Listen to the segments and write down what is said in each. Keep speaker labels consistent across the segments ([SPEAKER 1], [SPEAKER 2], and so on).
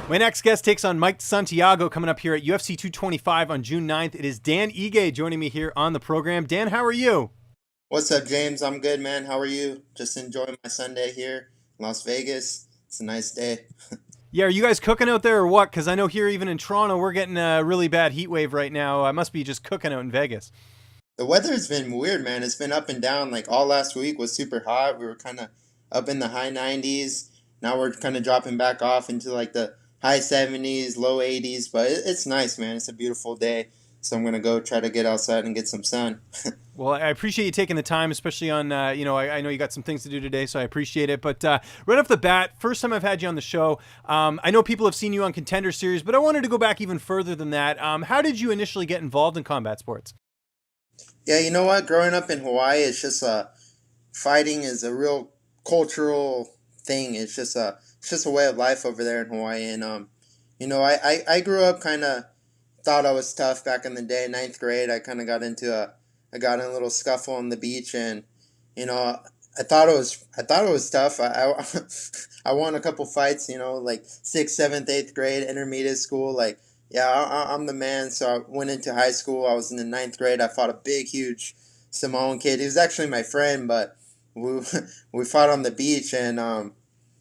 [SPEAKER 1] My next guest takes on Mike Santiago coming up here at UFC 225 on June 9th. It is Dan Ige joining me here on the program. Dan, how are you?
[SPEAKER 2] What's up, James? I'm good, man. How are you? Just enjoying my Sunday here in Las Vegas. It's a nice day.
[SPEAKER 1] Yeah, are you guys cooking out there or what? Because I know here, even in Toronto, we're getting a really bad heat wave right now. I must be just cooking out in Vegas.
[SPEAKER 2] The weather's been weird, man. It's been up and down. Like all last week was super hot. We were kind of up in the high 90s. Now we're kind of dropping back off into like the high 70s, low 80s. But it's nice, man. It's a beautiful day. So I'm going to go try to get outside and get some sun.
[SPEAKER 1] Well, I appreciate you taking the time, especially on, I know you got some things to do today, so I appreciate it. But right off the bat, first time I've had you on the show, I know people have seen you on Contender Series, but I wanted to go back even further than that. How did you initially get involved in combat sports?
[SPEAKER 2] Yeah, you know what? Growing up in Hawaii, it's just fighting is a real cultural thing. It's just a way of life over there in Hawaii. And I grew up kind of thought I was tough back in the day. Ninth grade, I kind of I got in a little scuffle on the beach, and you know I thought it was tough. I won a couple fights. Like sixth, seventh, eighth grade, intermediate school. Like yeah, I'm the man. So I went into high school. I was in the ninth grade. I fought a big, huge Samoan kid. He was actually my friend, but we we fought on the beach, and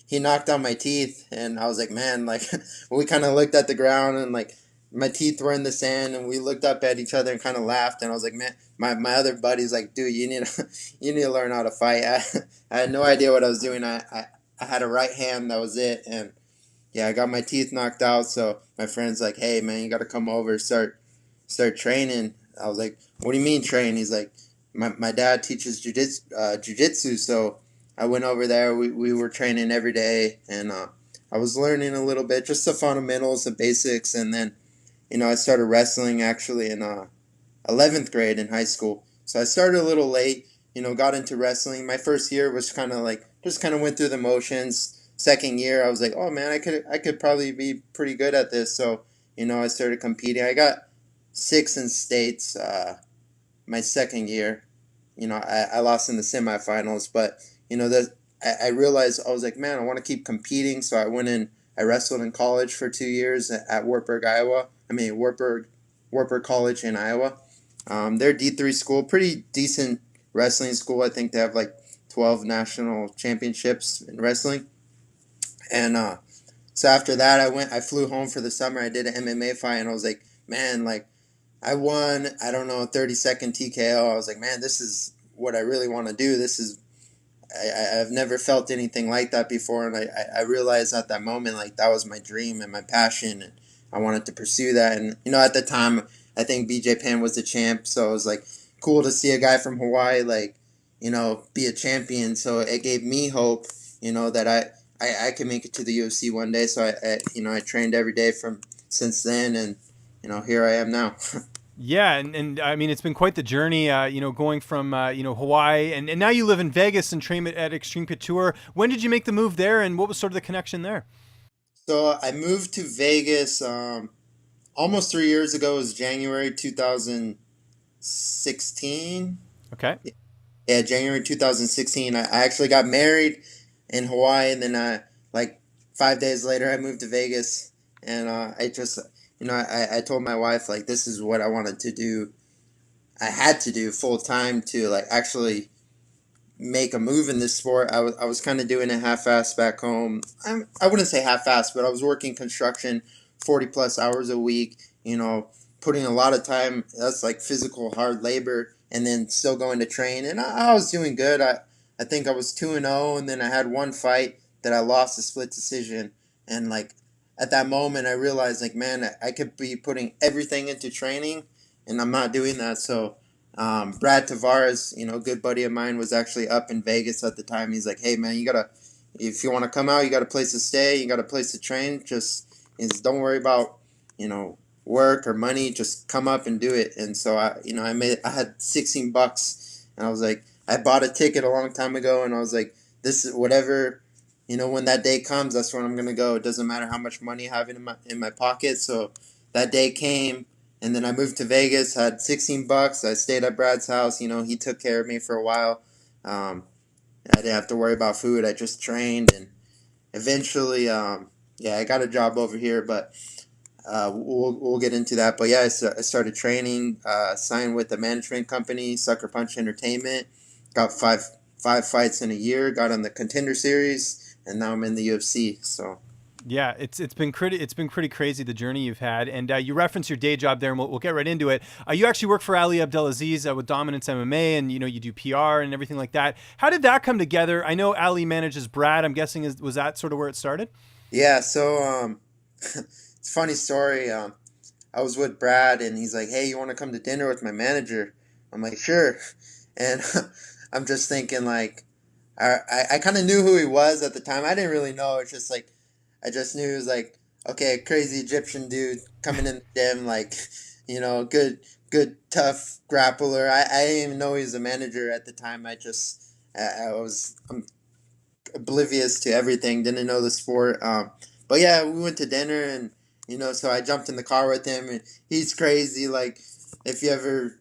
[SPEAKER 2] he knocked out my teeth, and I was like, man, like we kind of looked at the ground, and like my teeth were in the sand, and we looked up at each other and kind of laughed, and I was like, man, my other buddy's like, dude, you need to you need to learn how to fight. I had no idea what I was doing. I had a right hand, that was it, and yeah, I got my teeth knocked out. So my friend's like, hey man, you got to come over, start training. I was like, what do you mean train? He's like, my dad teaches jujitsu, so I went over there. We were training every day, and I was learning a little bit, just the fundamentals, the basics, and then I started wrestling actually in 11th grade in high school. So I started a little late. Got into wrestling. My first year was kind of like just kind of went through the motions. Second year, I was like, oh man, I could probably be pretty good at this. So I started competing. I got six in states my second year. I lost in the semifinals, but I realized I was like, man, I want to keep competing. So I went in. I wrestled in college for 2 years at Wartburg, Iowa. Wartburg College in Iowa. They're D3 school, pretty decent wrestling school. I think they have like 12 national championships in wrestling. And so after that, I flew home for the summer. I did an MMA fight, and I was like, man, like I won, I don't know, 30-second TKO. I was like, man, this is what I really want to do. I've never felt anything like that before, and I realized at that moment, like, that was my dream and my passion, and I wanted to pursue that. And at the time, I think BJ Penn was the champ, so it was like cool to see a guy from Hawaii, like, be a champion. So it gave me hope, that I could make it to the UFC one day. So I trained every day from since then, and here I am now.
[SPEAKER 1] Yeah, and I mean, it's been quite the journey, going from, Hawaii, and now you live in Vegas and train at Extreme Couture. When did you make the move there, and what was sort of the connection there?
[SPEAKER 2] So I moved to Vegas almost 3 years ago. It was January 2016.
[SPEAKER 1] Okay.
[SPEAKER 2] Yeah, January 2016. I actually got married in Hawaii, and then like 5 days later, I moved to Vegas, and I just, I told my wife, like, this is what I wanted to do. I had to do full time to like actually make a move in this sport. I was kind of doing it half-assed back home. I wouldn't say half-assed, but I was working construction 40 plus hours a week, putting a lot of time. That's like physical hard labor, and then still going to train. And I was doing good. I think I was 2-0, and then I had one fight that I lost a split decision. And like at that moment, I realized, like, man, I could be putting everything into training, and I'm not doing that. So Brad Tavares, good buddy of mine, was actually up in Vegas at the time. He's like, hey man, if you want to come out, you got a place to stay, you got a place to train. Don't worry about, work or money. Just come up and do it. And so I had $16, and I was like, I bought a ticket a long time ago, and I was like, this is whatever, when that day comes, that's when I'm gonna go. It doesn't matter how much money I have in my pocket. So that day came. And then I moved to Vegas, had $16. I stayed at Brad's house. He took care of me for a while. I didn't have to worry about food. I just trained, and eventually, yeah, I got a job over here, but we'll get into that. But yeah, I started training, signed with the management company, Sucker Punch Entertainment. Got five fights in a year. Got on the Contender Series, and now I'm in the UFC. So
[SPEAKER 1] Yeah, it's been pretty crazy the journey you've had, and you reference your day job there, and we'll get right into it. You actually work for Ali Abdel Aziz with Dominance MMA, and you do PR and everything like that. How did that come together? I know Ali manages Brad. I'm guessing was that sort of where it started?
[SPEAKER 2] yeah, so it's a funny story. I was with Brad, and he's like, "Hey, you want to come to dinner with my manager?" I'm like, "Sure," and I'm just thinking like, I kind of knew who he was at the time. I didn't really know. It's just like I just knew he was like, okay, a crazy Egyptian dude coming in the gym, like, good tough grappler. I didn't even know he was a manager at the time. I'm oblivious to everything. Didn't know the sport. But yeah, we went to dinner, and so I jumped in the car with him, and he's crazy. Like, if you ever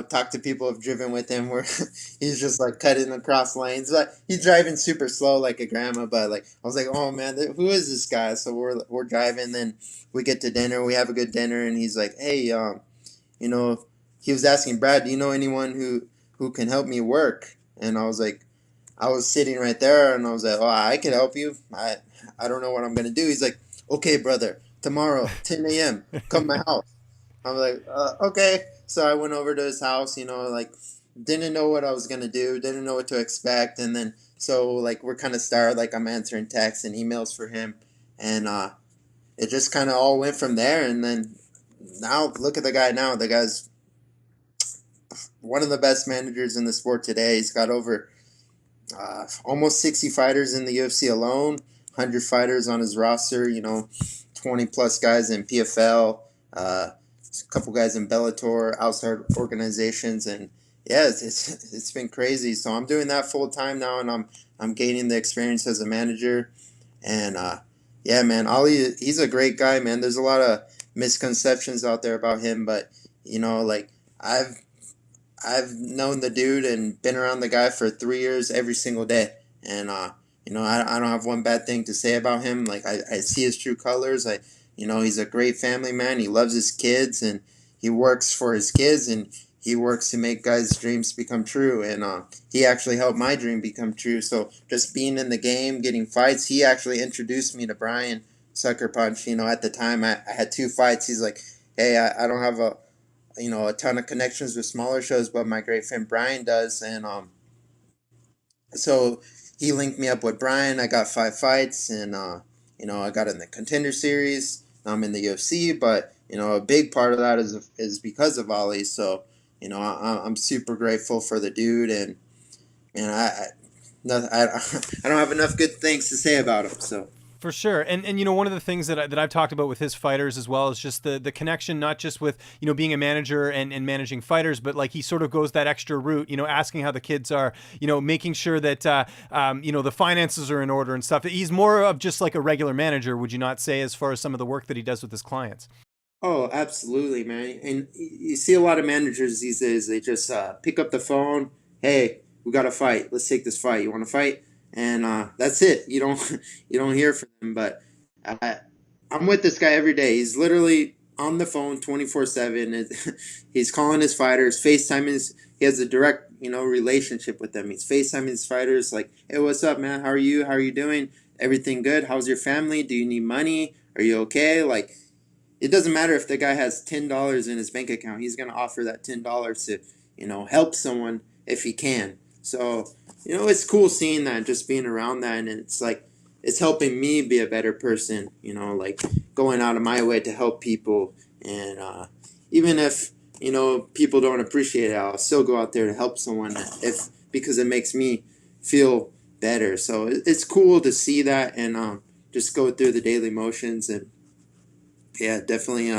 [SPEAKER 2] talk to people who've driven with him, where he's just like cutting across lanes. Like, he's driving super slow like a grandma. But like, I was like, oh man, who is this guy? So we're driving. Then we get to dinner. We have a good dinner, and he's like, hey, you know, he was asking Brad, do you know anyone who can help me work? And I was like, I was sitting right there, and I was like, oh, I can help you. I don't know what I'm gonna do. He's like, okay, brother, tomorrow 10 a.m. come to my house. I'm like, okay. So I went over to his house, like, didn't know what I was gonna do, didn't know what to expect, and then so like we're kind of started, like I'm answering texts and emails for him, and it just kind of all went from there. And then now look at the guy now. The guy's one of the best managers in the sport today. He's got over almost 60 fighters in the UFC alone, 100 fighters on his roster, 20 plus guys in PFL, a couple guys in Bellator, outside organizations, and yeah, it's been crazy. So I'm doing that full time now, and I'm gaining the experience as a manager. And yeah, man, Ali, he's a great guy, man. There's a lot of misconceptions out there about him, but like I've known the dude and been around the guy for 3 years every single day. And, I don't have one bad thing to say about him. Like, I see his true colors. He's a great family man. He loves his kids, and he works for his kids, and he works to make guys' dreams become true. And he actually helped my dream become true. So just being in the game, getting fights, he actually introduced me to Brian Sucker Punch. At the time I had 2 fights. He's like, hey, I don't have a ton of connections with smaller shows, but my great friend Brian does. And so he linked me up with Brian. I got 5 fights, and I got in the Contender Series. Now I'm in the UFC, but a big part of that is because of Ali. So I'm super grateful for the dude, and I I don't have enough good things to say about him. So.
[SPEAKER 1] For sure. And one of the things that I've talked about with his fighters as well is just the connection, not just with, being a manager and managing fighters, but like he sort of goes that extra route, asking how the kids are, making sure that, the finances are in order and stuff. He's more of just like a regular manager, would you not say, as far as some of the work that he does with his clients?
[SPEAKER 2] Oh, absolutely, man. And you see a lot of managers these days, they just pick up the phone. Hey, we got to fight. Let's take this fight. You want to fight? And that's it. You don't you don't hear from them. But I, I'm with this guy every day. He's literally on the phone 24/7. He's calling his fighters, FaceTiming his. He has a direct relationship with them. He's FaceTiming his fighters like, hey, what's up, man? How are you? How are you doing? Everything good? How's your family? Do you need money? Are you okay? Like, it doesn't matter if the guy has $10 in his bank account. He's going to offer that $10 to, help someone if he can. So, it's cool seeing that, just being around that. And it's like, it's helping me be a better person, like going out of my way to help people. And even if, people don't appreciate it, I'll still go out there to help someone because it makes me feel better. So it's cool to see that, and just go through the daily motions. And yeah, definitely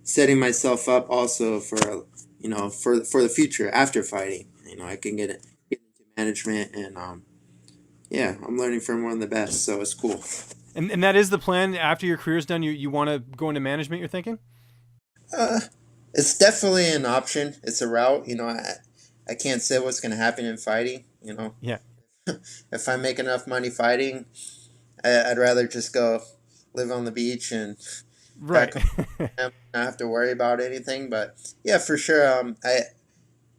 [SPEAKER 2] setting myself up also for for the future after fighting. I can get into management, and yeah, I'm learning from one of the best, so it's cool.
[SPEAKER 1] And that is the plan after your career's done. You want to go into management, you're thinking?
[SPEAKER 2] Uh, it's definitely an option. It's a route. I can't say what's going to happen in fighting.
[SPEAKER 1] Yeah.
[SPEAKER 2] If I make enough money fighting, I'd rather just go live on the beach and
[SPEAKER 1] Right.
[SPEAKER 2] back home, not have to worry about anything. But yeah, for sure. I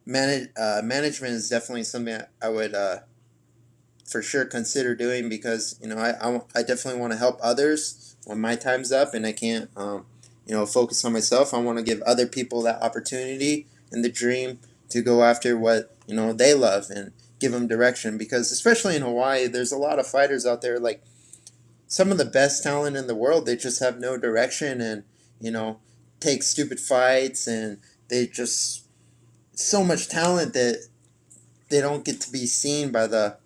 [SPEAKER 2] management is definitely something I would for sure consider doing, because I definitely want to help others when my time's up and I can't focus on myself. I want to give other people that opportunity and the dream to go after what they love, and give them direction, because especially in Hawaii there's a lot of fighters out there, like some of the best talent in the world. They just have no direction, and you know take stupid fights, and they just so much talent that they don't get to be seen by the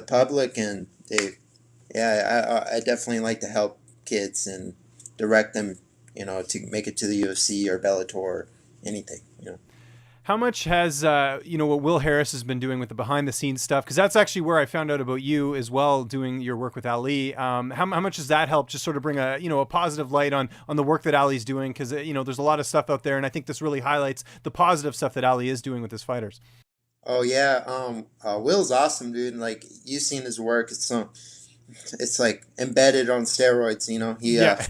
[SPEAKER 2] public. And they yeah I definitely like to help kids and direct them to make it to the UFC or Bellator or anything.
[SPEAKER 1] How much has what Will Harris has been doing with the behind the scenes stuff? Because that's actually where I found out about you as well, doing your work with Ali. How much does that help just sort of bring a positive light on the work that Ali's doing? Because there's a lot of stuff out there, and I think this really highlights the positive stuff that Ali is doing with his fighters.
[SPEAKER 2] Oh yeah, Will's awesome, dude. Like, you've seen his work. It's like embedded on steroids. He
[SPEAKER 1] Yeah.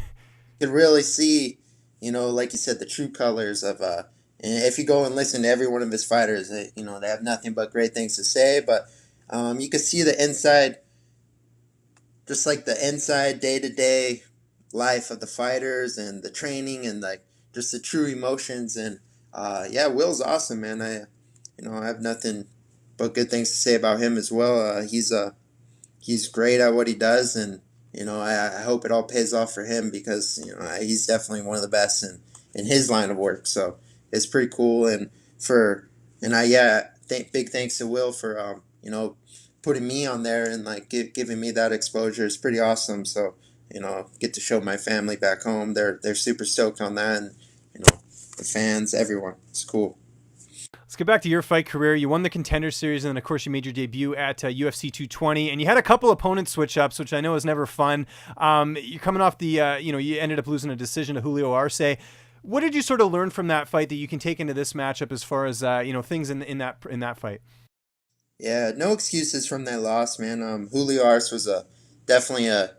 [SPEAKER 2] could really see, like you said, the true colors of. And if you go and listen to every one of his fighters, they have nothing but great things to say. But you can see the inside, just like the inside day to day life of the fighters and the training, and like just the true emotions. And yeah, Will's awesome, man. I have nothing but good things to say about him as well. He's great at what he does, and I hope it all pays off for him, because he's definitely one of the best in his line of work. So it's pretty cool. And I big thanks to Will for putting me on there, and like giving me that exposure. It's pretty awesome. So get to show my family back home. They're super stoked on that, and the fans, everyone. It's cool.
[SPEAKER 1] Let's get back to your fight career. You won the Contender Series, and then, of course, you made your debut at UFC 220. And you had a couple opponent switch-ups, which I know is never fun. You're coming off you ended up losing a decision to Julio Arce. What did you sort of learn from that fight that you can take into this matchup as far as things in that fight?
[SPEAKER 2] Yeah, no excuses from that loss, man. Julio Arce was definitely a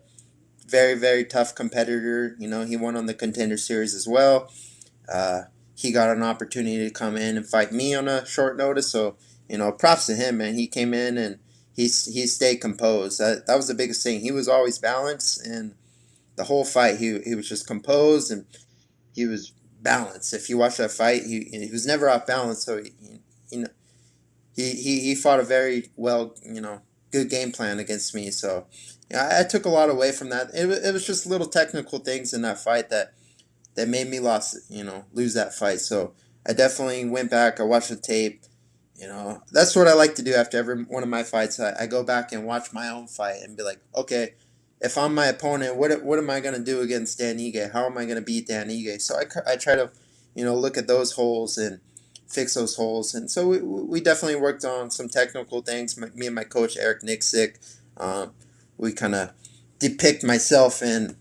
[SPEAKER 2] very, very tough competitor. He won on the Contender Series as well. He got an opportunity to come in and fight me on a short notice. So, props to him, man. He came in and he stayed composed. That was the biggest thing. He was always balanced, and the whole fight he was just composed, and he was balanced. If you watch that fight, he was never off balance. So he fought a very well, good game plan against me. So yeah, I took a lot away from that. It was just little technical things in that fight that made me lose that fight. So I definitely went back. I watched the tape. That's what I like to do after every one of my fights. I go back and watch my own fight and be like, okay, if I'm my opponent, what am I going to do against Dan Ige? How am I going to beat Dan Ige? So I try to, look at those holes and fix those holes. And so we definitely worked on some technical things. Me and my coach, Eric Nixick, we kind of depict myself and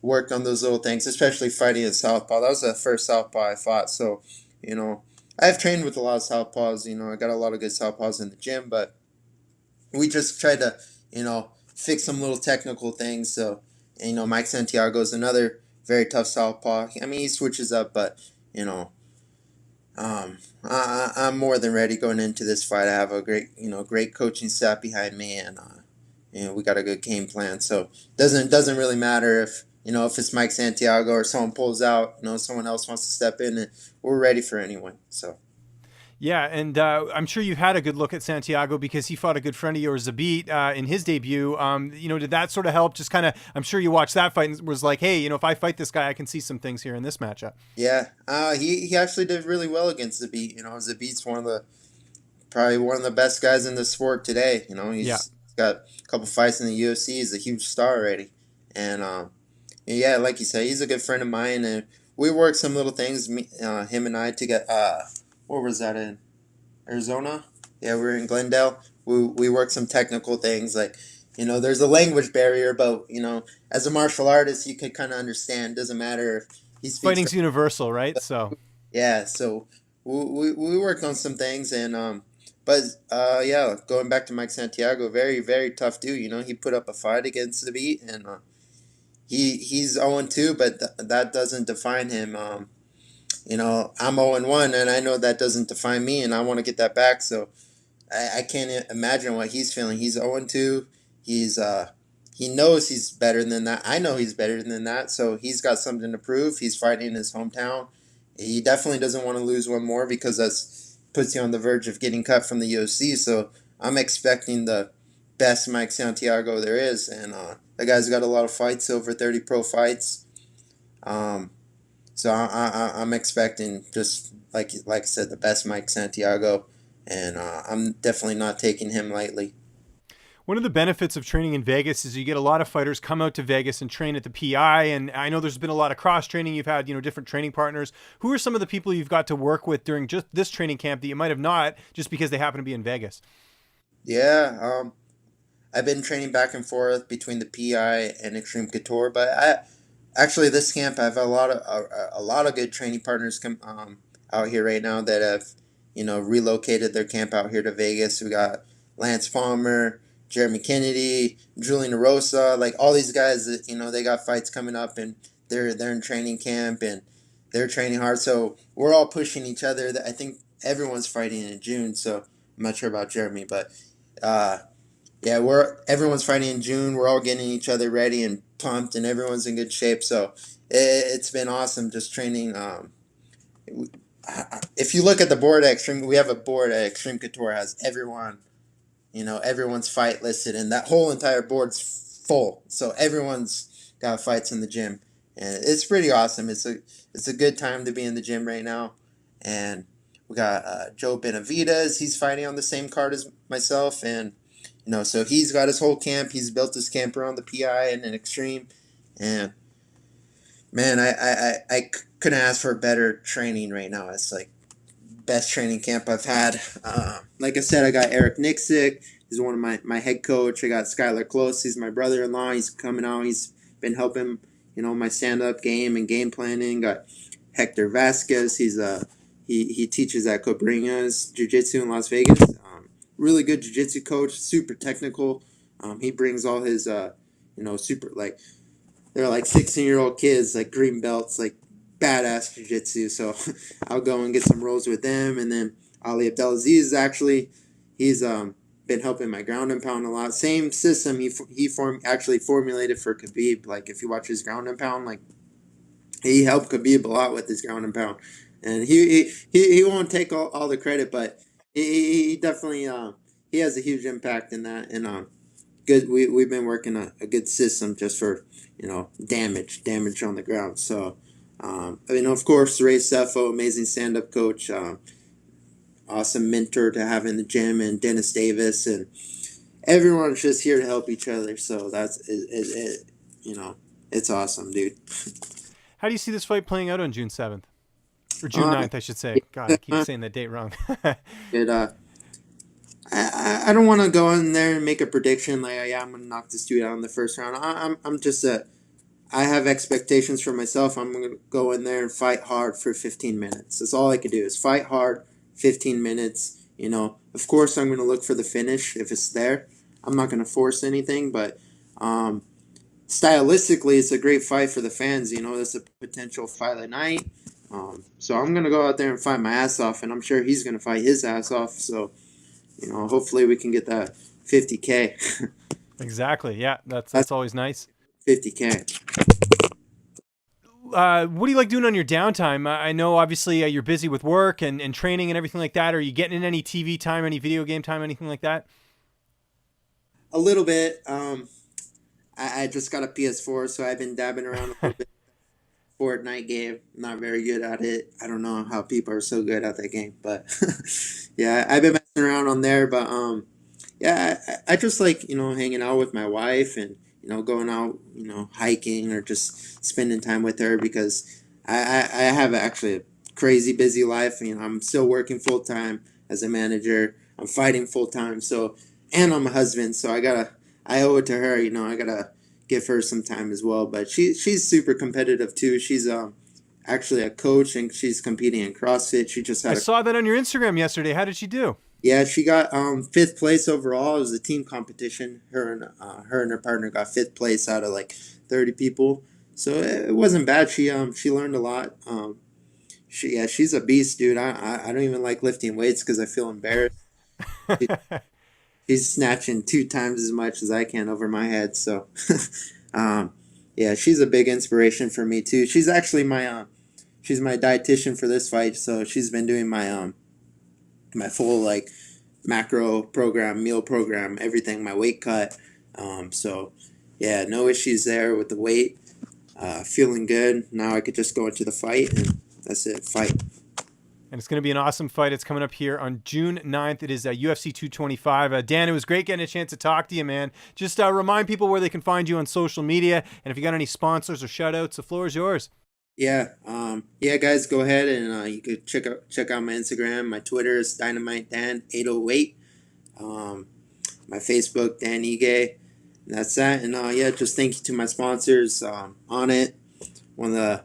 [SPEAKER 2] worked on those little things, especially fighting in southpaw. That was the first southpaw I fought. So, I've trained with a lot of southpaws. I got a lot of good southpaws in the gym, but we just tried to, fix some little technical things. So, Mike Santiago is another very tough southpaw. I mean, he switches up, but, I'm more than ready going into this fight. I have a great coaching staff behind me, and, we got a good game plan. So doesn't really matter if it's Mike Santiago or someone pulls out, someone else wants to step in, and we're ready for anyone. So.
[SPEAKER 1] Yeah, and I'm sure you had a good look at Santiago, because he fought a good friend of yours, Zabit, in his debut. Did that sort of help? Just kind of, I'm sure you watched that fight and was like, hey, if I fight this guy, I can see some things here in this matchup.
[SPEAKER 2] Yeah, he actually did really well against Zabit. Zabit's probably one of the best guys in the sport today. He's got a couple fights in the UFC. He's a huge star already, and yeah, like you said, he's a good friend of mine, and we worked some little things, him and I, to get, where was that, in Arizona? Yeah, we were in Glendale. We worked some technical things, like, there's a language barrier, but, as a martial artist, you could kind of understand. Doesn't matter if he speaks.
[SPEAKER 1] Fighting's universal, right? So.
[SPEAKER 2] Yeah, so we worked on some things, and But yeah, going back to Mike Santiago, very very tough dude. You know, he put up a fight against the beat, and he's 0-2, but that doesn't define him. You know, I'm 0-1, and I know that doesn't define me, and I want to get that back. So I can't imagine what he's feeling. He's 0-2. He's he knows he's better than that. I know he's better than that. So he's got something to prove. He's fighting in his hometown. He definitely doesn't want to lose one more because that puts you on the verge of getting cut from the UFC. So I'm expecting the best Mike Santiago there is, and the guy's got a lot of fights, over 30 pro fights. Um, so I'm expecting, just like I said, the best Mike Santiago, and I'm definitely not taking him lightly.
[SPEAKER 1] One of the benefits of training in Vegas is you get a lot of fighters come out to Vegas and train at the PI. And I know there's been a lot of cross training. You've had, different training partners. Who are some of the people you've got to work with during just this training camp that you might have not just because they happen to be in Vegas?
[SPEAKER 2] Yeah, I've been training back and forth between the PI and Extreme Couture, but I actually this camp I have a lot of good training partners out here right now that have relocated their camp out here to Vegas. We got Lance Palmer, Jeremy Kennedy, Julian Rosa, like all these guys that they got fights coming up, and they're in training camp and they're training hard. So we're all pushing each other. I think everyone's fighting in June, so I'm not sure about Jeremy, but uh, yeah, everyone's fighting in June. We're all getting each other ready and pumped, and everyone's in good shape. So it's been awesome just training. If you look at the board at Extreme, we have a board at Extreme Couture has everyone's fight listed, and that whole entire board's full. So everyone's got fights in the gym, and it's pretty awesome. It's a good time to be in the gym right now, and we got Joe Benavidez. He's fighting on the same card as myself, and so he's got his whole camp. He's built his camp around the PI and an Extreme, and man, I couldn't ask for better training right now. It's like best training camp I've had. Like I said, I got Eric Nixick. He's one of my head coach. I got Skylar Close. He's my brother-in-law. He's coming out. He's been helping, my stand-up game and game planning. Got Hector Vasquez. He teaches at Cobrinhas Jiu-Jitsu in Las Vegas. Really good jiu-jitsu coach. Super technical. He brings all his, super, like, they're like 16-year-old kids, like green belts, like badass jiu-jitsu. So I'll go and get some rolls with them. And then Ali Abel Aziz, actually, he's been helping my ground and pound a lot. Same system he actually formulated for Khabib. Like if you watch his ground and pound, like he helped Khabib a lot with his ground and pound. And he won't take all the credit, but he definitely he has a huge impact in that. And good, we've been working a good system just for damage on the ground. So of course, Ray Sefo, amazing stand-up coach, awesome mentor to have in the gym, and Dennis Davis, and everyone's just here to help each other. So that's it's awesome, dude.
[SPEAKER 1] How do you see this fight playing out on June 7th? Or June 9th, I should say. God, I keep saying that date wrong.
[SPEAKER 2] I don't want to go in there and make a prediction like, yeah, I'm going to knock this dude out in the first round. I'm just I have expectations for myself. I'm going to go in there and fight hard for 15 minutes. That's all I can do is fight hard 15 minutes. Of course, I'm going to look for the finish if it's there. I'm not going to force anything, but stylistically, it's a great fight for the fans. It's a potential fight of the night. So I'm going to go out there and fight my ass off, and I'm sure he's going to fight his ass off. So, hopefully we can get that 50K.
[SPEAKER 1] Exactly. Yeah, that's always nice.
[SPEAKER 2] 50K.
[SPEAKER 1] What do you like doing on your downtime? I know obviously you're busy with work and training and everything like that. Are you getting in any TV time, any video game time, anything like that?
[SPEAKER 2] A little bit. I just got a PS4, so I've been dabbing around a little bit. Fortnite game, not very good at it. I don't know how people are so good at that game, but yeah, I've been messing around on there. But yeah, I just like hanging out with my wife and going out hiking or just spending time with her, because I have actually a crazy busy life. I'm still working full time as a manager. I'm fighting full time, and I'm a husband, so I owe it to her. I gotta give her some time as well. But she's super competitive too. She's actually a coach, and she's competing in CrossFit. She just had
[SPEAKER 1] I saw that on your Instagram yesterday. How did she do?
[SPEAKER 2] Yeah, she got fifth place overall. It was a team competition. Her and her partner got fifth place out of like 30 people. So it wasn't bad. She learned a lot. She's a beast, dude. I don't even like lifting weights because I feel embarrassed. She, she's snatching 2 times as much as I can over my head. So um, yeah, she's a big inspiration for me too. She's actually she's my dietitian for this fight. So she's been doing my full like macro program, meal program, everything, my weight cut. So yeah, no issues there with the weight. Feeling good. Now I could just go into the fight and that's it. Fight.
[SPEAKER 1] And it's going to be an awesome fight. It's coming up here on June 9th. It is UFC 225. Dan, it was great getting a chance to talk to you, man. Just remind people where they can find you on social media. And if you got any sponsors or shout outs, the floor is yours.
[SPEAKER 2] Yeah, guys, go ahead and you could check out my Instagram. My Twitter is Dynamite Dan 808. My Facebook, Dan Ige. And that's that. And yeah, just thank you to my sponsors on it. One of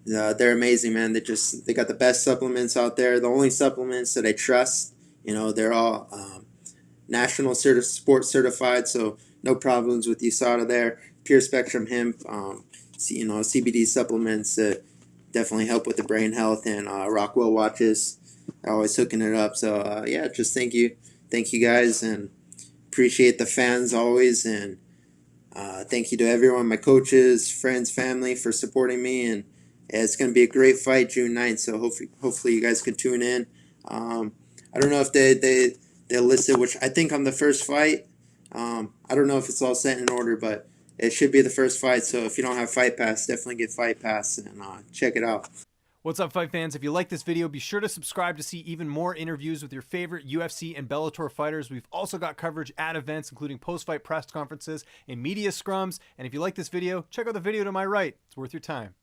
[SPEAKER 2] they're amazing, man. They got the best supplements out there. The only supplements that I trust. They're all national sport certified, so no problems with USADA there. Pure Spectrum Hemp, CBD supplements that definitely help with the brain health, and Rockwell watches. Always hooking it up. So yeah, just thank you guys, and appreciate the fans always, and thank you to everyone, my coaches, friends, family, for supporting me. And yeah, it's going to be a great fight June 9th, so hopefully you guys can tune in. I don't know if they listed which. I think I'm the first fight. I don't know if it's all set in order, but it should be the first fight. So if you don't have Fight Pass, definitely get Fight Pass and check it out.
[SPEAKER 1] What's up, fight fans? If you like this video, be sure to subscribe to see even more interviews with your favorite UFC and Bellator fighters. We've also got coverage at events, including post-fight press conferences and media scrums. And if you like this video, check out the video to my right. It's worth your time.